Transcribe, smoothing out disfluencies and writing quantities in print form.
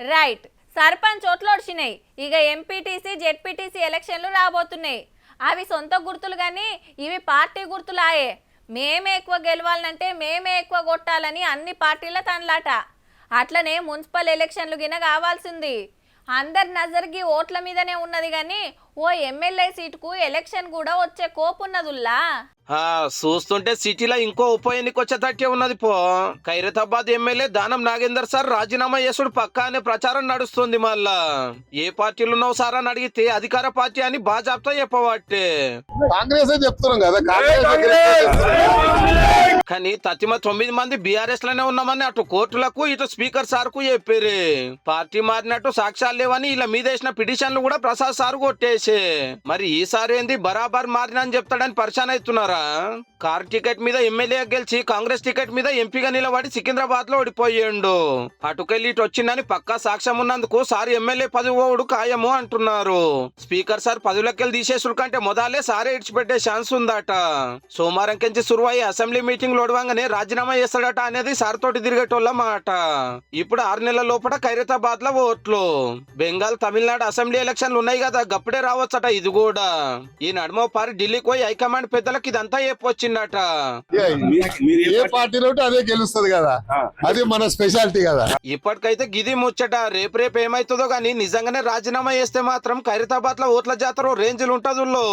Right. Sarpanch ఓట్లు ఒడిచినాయి. ఇక MPTC ZPTC ఎలక్షన్లు రాబోతున్నాయి. అవి సొంత గుర్తులు కానీ ఇవి పార్టీ గుర్తులాయే. మేమే ఎక్కువ గెలవాలంటే మేమే ఎక్కువ కొట్టాలని అన్ని పార్టీల తనలాట. అట్లనే మున్సిపల్ ఎలక్షన్లు గిన కావాల్సింది. అందరి నజర్కి ఓట్ల మీదనే ఉన్నది కానీ ఓ ఎమ్మెల్యే సీటుకు ఎలక్షన్ కూడా వచ్చే కోపున్నదుల్లా. చూస్తుంటే సిటీలో ఇంకో ఉప ఎన్నిక వచ్చేటట్టే ఉన్నది పో. ఖైరతాబాద్ ఎమ్మెల్యే దానం నాగేందర్ సార్ రాజీనామా చేసుడు పక్కా అనే ప్రచారం నడుస్తుంది. మళ్ళా ఏ పార్టీలు ఉన్నావు సార్ అని అడిగితే అధికార పార్టీ అని బాజాబ్తా చెప్పబట్టే కాంగ్రెస్ చెప్తున్నాం కదా. కానీ తతిమ 9 మంది బీఆర్ఎస్ లోనే ఉన్నామని అటు కోర్టులకు ఇటు స్పీకర్ సార్ కు చెప్పారు. పార్టీ మారినట్టు సాక్ష్యాలు లేవని ఇలా మీద వేసిన పిటిషన్లు కూడా ప్రసాద్ సార్ కొట్టేసే. మరి ఈసారి ఏంది బరాబర్ మారిన అని చెప్తాడని పరిశాన్ అవుతున్నారా? కార్ టికెట్ మీద ఎమ్మెల్యే గెలిచి కాంగ్రెస్ టికెట్ మీద ఎంపీగా నిలబడి సికింద్రాబాద్ లో ఓడిపోయాడు. అటుకెళ్ళి ఇటు వచ్చిందని పక్కా సాక్ష్యం ఉన్నందుకు సార్ ఎమ్మెల్యే పదవి ఓడు ఖాయము అంటున్నారు. స్పీకర్ సార్ పదవులకెళ్ళి తీసేసుడు కంటే మొదలే సారే ఇడిచిపెట్టే ఛాన్స్ ఉందట. సోమవారం కించి సురువయ్యి అసెంబ్లీ మీటింగ్ లోడవంగానే రాజీనామా చేస్తాడట అనేది సార్ తోటి తిరిగేటోళ్ళ మాట. ఇప్పుడు 6 నెలల లోపల ఖైరతాబాద్ లో ఓట్లు. బెంగాల్ తమిళనాడు అసెంబ్లీ ఎలక్షన్లు ఉన్నాయి కదా, గప్పుడే రావచ్చట ఇది కూడా. ఈ నడుమ పారి ఢిల్లీకి పోయి హైకమాండ్ పెద్దలకు ఇదంతా చెప్పొచ్చిందట. ఏ పార్టీలో అదే గెలుస్తుంది కదా, అది మన స్పెషాలిటీ కదా. ఇప్పటికైతే గిది ముచ్చట. రేపు ఏమైతుందో గానీ నిజంగానే రాజీనామా చేస్తే మాత్రం ఖైరతాబాద్ లో ఓట్ల జాతర రేంజ్లు ఉంటదుల్లో.